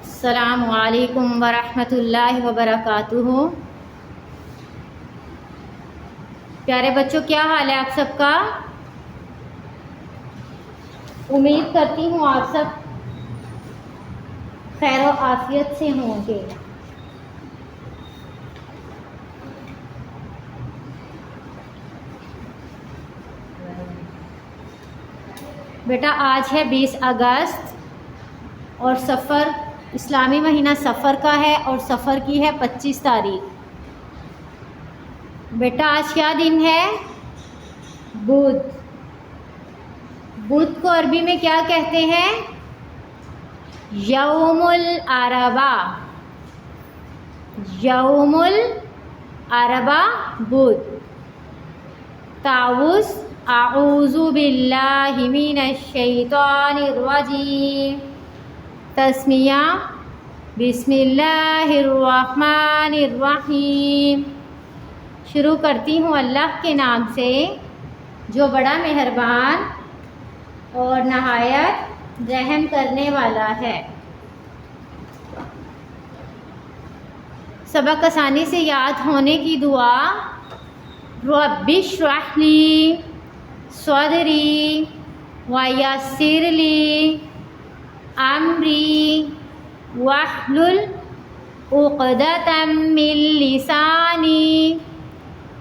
अस्सलामु अलैकुम वरहमतुल्लाहि वबरकातुहू। प्यारे बच्चों, क्या हाल है आप सबका। उम्मीद करती हूँ आप सब खैर और आफियत से होंगे। बेटा आज है 20 अगस्त और सफ़र इस्लामी महीना सफ़र का है और सफ़र की है 25 तारीख। बेटा आज क्या दिन है? बुध। बुध को अरबी में क्या कहते हैं? यौमुल अरबा। यौमुल अरबा बुध। ताउस आऊज़ु बिल्लाहि मिनश शैतानिर रजीम। तस्मिया बिस्मिल्लाहिर रहमानिर रहीम। शुरू करती हूँ अल्लाह के नाम से जो बड़ा मेहरबान और नहायत रहम करने वाला है। सबक आसानी से याद होने की दुआ। रब्बिश्रह ली सदरी वयस्सिर ली अम्री वहलुल उक़दतम मिन लिसानी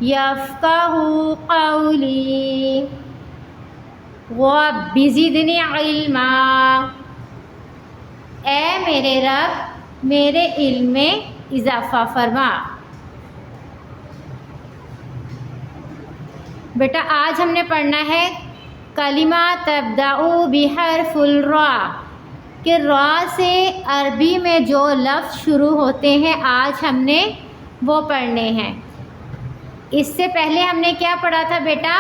यफ़क़हू क़ौली रब्बि ज़िदनी इल्मा। ए मेरे रब मेरे इल्म में इजाफ़ा फरमा। बेटा आज हमने पढ़ना है कलिमा तब्दाउ बिहर्फुल रा कि रा से अरबी में जो लफ्ज़ शुरू होते हैं आज हमने वो पढ़ने हैं। इससे पहले हमने क्या पढ़ा था बेटा?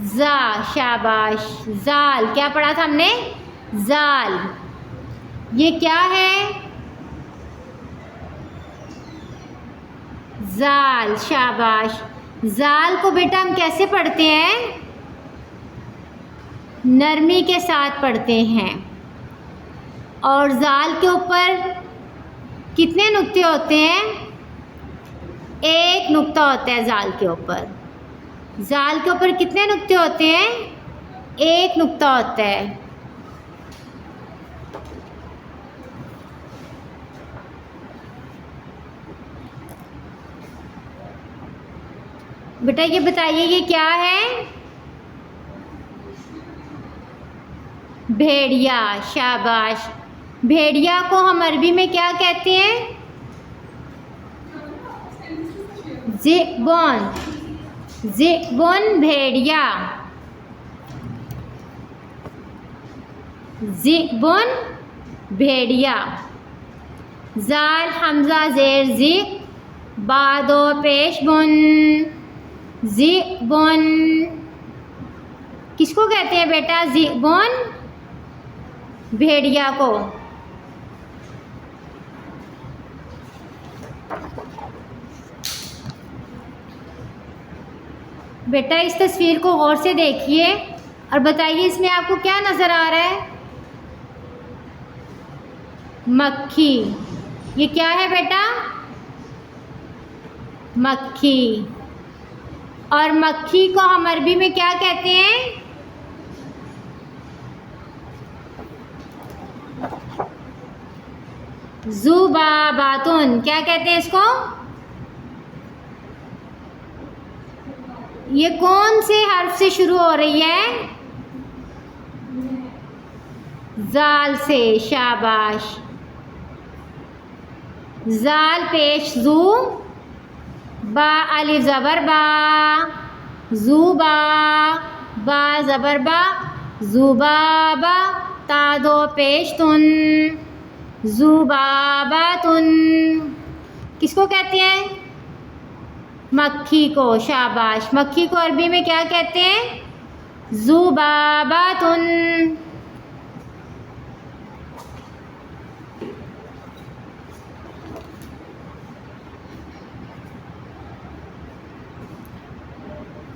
जा, शाबाश। जाल क्या पढ़ा था हमने? जाल। ये क्या है? जाल, शाबाश। जाल को बेटा हम कैसे पढ़ते हैं? नरमी के साथ पढ़ते हैं। और जाल के ऊपर कितने नुक्ते होते हैं? एक नुक्ता होता है जाल के ऊपर। जाल के ऊपर कितने नुक्ते होते हैं? एक नुक्ता होता है। बेटा ये बताइए ये क्या है? भेड़िया, शाबाश। भेड़िया को हम अरबी में क्या कहते हैं? ज़िबुन। ज़िबुन भेड़िया। ज़िबुन भेड़िया। ज़ाल हमज़ा ज़ेर ज़िक बादो पेश बुन। ज़िबुन किसको कहते हैं बेटा? ज़िबुन भेड़िया को। बेटा इस तस्वीर को गौर से देखिए और बताइए इसमें आपको क्या नज़र आ रहा है? मक्खी। ये क्या है बेटा? मक्खी। और मक्खी को हम अरबी में क्या कहते हैं? ज़ुबाबातुन। क्या कहते हैं इसको? ये कौन से हर्फ से शुरू हो रही है? जाल से, शाबाश। जाल पेश जू बा अलिफ ज़बर बा। ज़ुबा बा ज़बर बा। ज़ुबाबा ता दो पेश तुन। ज़ुबाबातुन किसको कहते हैं? मक्खी को, शाबाश। मक्खी को अरबी में क्या कहते हैं? ज़ुबाबातुन।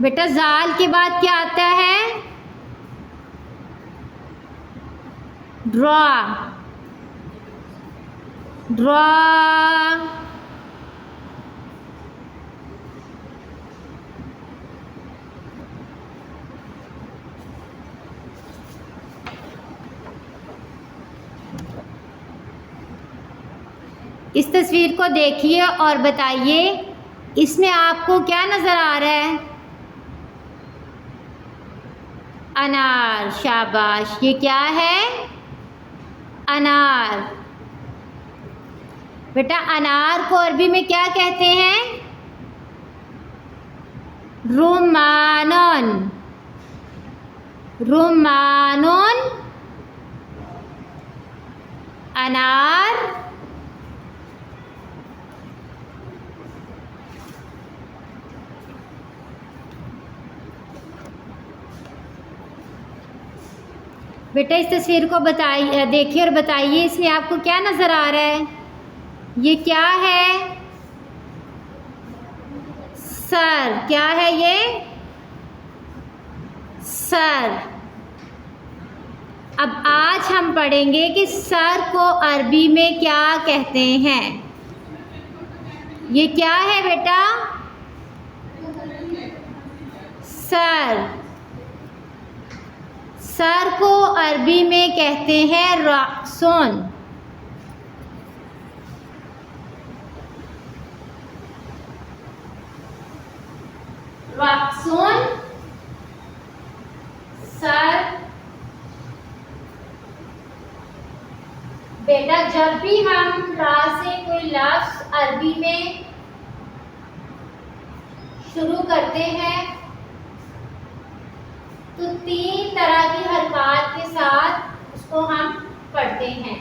बेटा जाल के बाद क्या आता है? ड्रॉ, ड्रॉ, इस तस्वीर को देखिए और बताइए इसमें आपको क्या नज़र आ रहा है? अनार, शाबाश। ये क्या है? अनार। बेटा अनार को अरबी में क्या कहते हैं? रुम्मानुन, रुम्मानुन, अनार। बेटा इस तस्वीर को बताइए, देखिए और बताइए इसमें आपको क्या नज़र आ रहा है? ये क्या है? सर। क्या है ये? सर। अब आज हम पढ़ेंगे कि सर को अरबी में क्या कहते हैं। ये क्या है बेटा? सर। सर को अरबी में कहते हैं रासून। रासून, सर। बेटा जब भी हम रा से कोई लफ्ज अरबी में शुरू करते हैं तो 3 तरह की हरकत के साथ उसको हम पढ़ते हैं।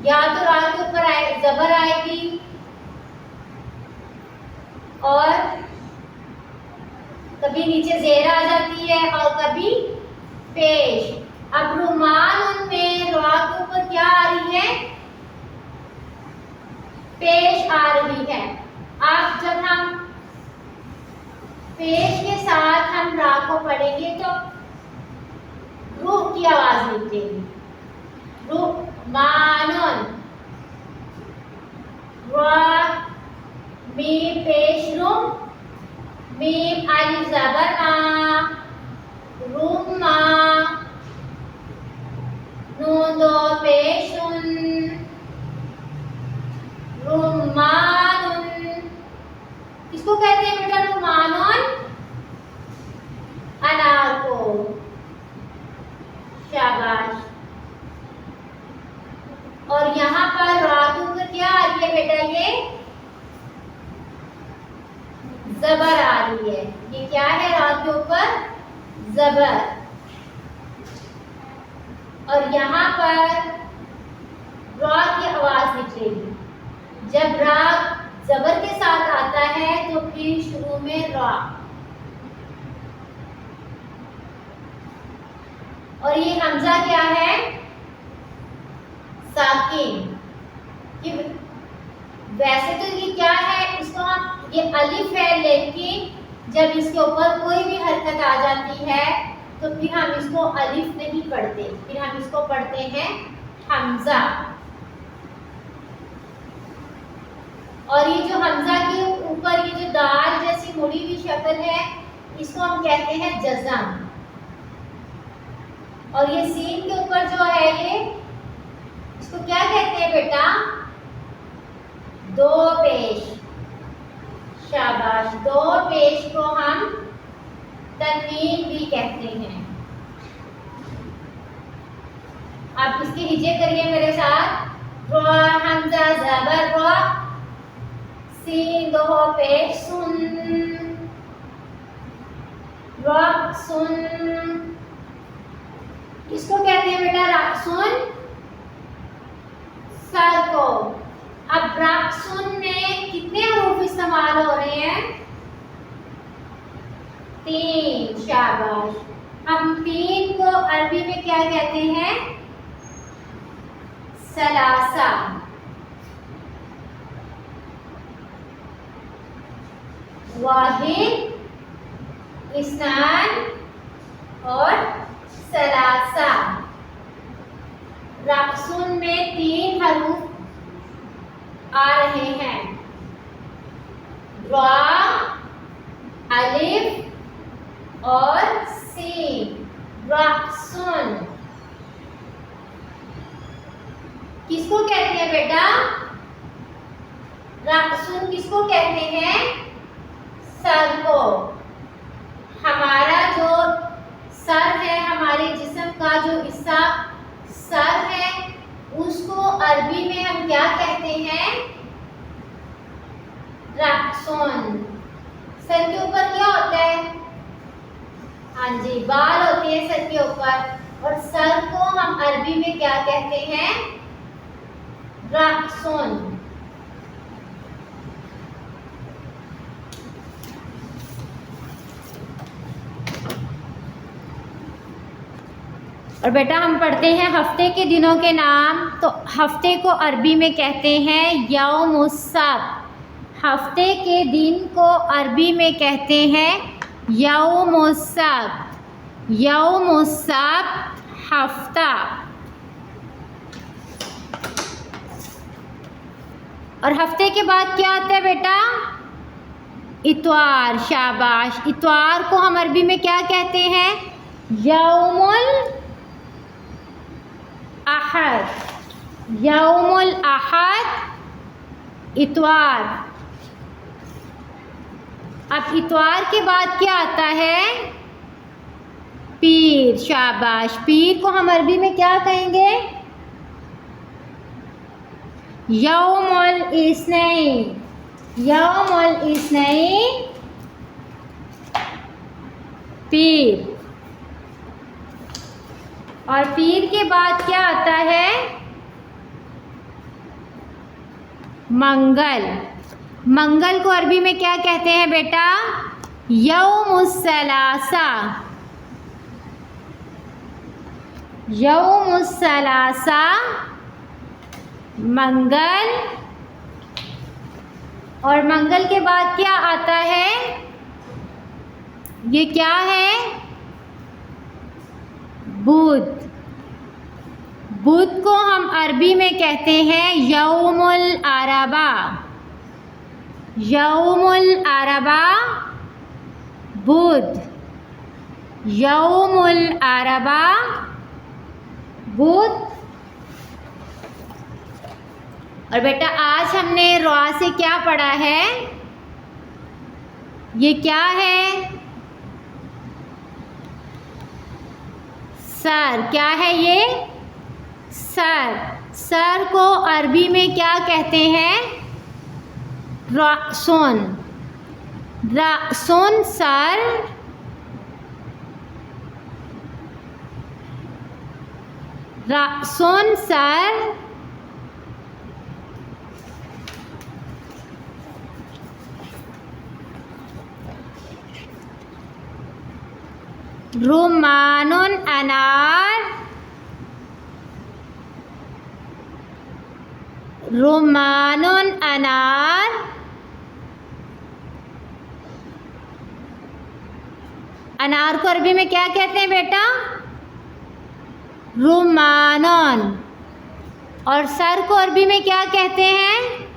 या तो रा के ऊपर जबर आएगी और कभी नीचे जेर आ जाती है और कभी पेश। अब रुमान में रा के ऊपर क्या आ रही है? पेश आ रही है। अब जब हम पेश के साथ हम रा को पढ़ेंगे तो रूह की आवाज निकलेगी। रूह मानुन, रा, मीम पेश रूम, मीम अलिफ ज़बर मा, रुम्मा, नून दो पेश उन, रुम्मानुन। किसको कहते हैं बेटा रुम्मानुन? अनार को। शाबाश। और यहाँ पर रातों पर क्या आ रही है बेटा? ये जबर आ रही है। ये क्या है? रात के ऊपर जबर। और यहाँ पर रा की आवाज निकलेगी। जब रा जबर के साथ आता है तो फिर शुरू में रा। और ये हमजा क्या है? साकिन। वैसे तो ये क्या है? इसको हम ये अलिफ है, लेकिन जब इसके ऊपर कोई भी हरकत आ जाती है तो फिर हम इसको अलिफ नहीं पढ़ते, फिर हम इसको पढ़ते हैं हमजा। और ये जो हमजा के ऊपर ये जो दाल जैसी मुड़ी हुई शक्ल है इसको हम कहते हैं जज़म। और ये सीन के ऊपर जो है ये इसको क्या कहते हैं बेटा? दो पेश। शाबाश। दो पेश को हम तनवीन भी कहते हैं। आप इसकी हिजे करिए मेरे साथ। रा हमजा ज़बर रा, सीन दो पेश सुन, रक्सुन। किसको कहते हैं बेटा? रक्सुन, सर को। अब रक्सुन में कितने हरूफ इस्तेमाल हो रहे हैं? 3। शाबाश। हम 3 को अरबी में क्या कहते हैं? सलासा। वाहिद, इस्नान और सलासा। सुन में 3 हरूफ आ रहे हैं, रा, अलिफ और सीन। रक्सुन किसको कहते हैं बेटा? रक्सुन किसको कहते हैं? सर को। हमारा जो सर है, हमारे जिस्म का जो हिस्सा सर है, उसको अरबी में हम क्या कहते हैं? रक्सुन। सर के ऊपर क्या होता है? हाँ जी, बाल होते हैं सर के ऊपर, और सर को हम अरबी में क्या कहते हैं? रक्सुन। और बेटा हम पढ़ते हैं हफ्ते के दिनों के नाम। तो हफ्ते को अरबी में कहते हैं यौमुस सब्त। हफ्ते के दिन को अरबी में कहते हैं यौमुस सब्त। यौमुस सब्त हफ्ता। और हफ्ते के बाद क्या आता है बेटा? इतवार। शाबाश। इतवार को हम अरबी में क्या कहते हैं? यौमुल अहद। यौमुल अहद इतवार। अब इतवार के बाद क्या आता है? पीर। शाबाश। पीर को हम अरबी में क्या कहेंगे? यौमुल इस्नैन। यौमुल इस्नैन पीर। और पीर के बाद क्या आता है? मंगल। मंगल को अरबी में क्या कहते हैं बेटा? यौमुस सलासा। यौमुस सलासा मंगल। और मंगल के बाद क्या आता है? ये क्या है? बुध। बुध को हम अरबी में कहते हैं यौमुल अरबा। यौमुल अरबा बुध। यौमुल अरबा बुध। और बेटा आज हमने रा से क्या पढ़ा है? ये क्या है? सर। क्या है ये? सर। सर को अरबी में क्या कहते हैं? रअसुन। रअसुन सर। रअसुन सर। रुमानुन अनार। रुमानुन अनार। अनार को अरबी में क्या कहते हैं बेटा? रुमानुन। और सर को अरबी में क्या कहते हैं?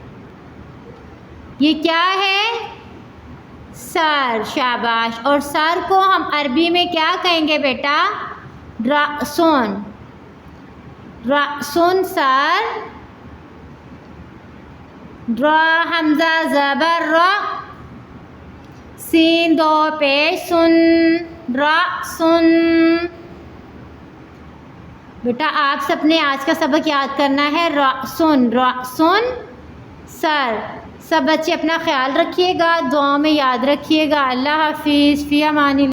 ये क्या है? सर। शाबाश। और सर को हम अरबी में क्या कहेंगे बेटा? रअसुन। रअसुन सर। रा हमजा ज़बर र, सीन दो पेश सुन, रअसुन। बेटा आप सबने आज का सबक याद करना है। रअसुन। रअसुन सर। सब बच्चे अपना ख्याल रखिएगा, दुआ में याद रखिएगा। अल्लाह हाफिज़। फ़ी अमानिल्लाह।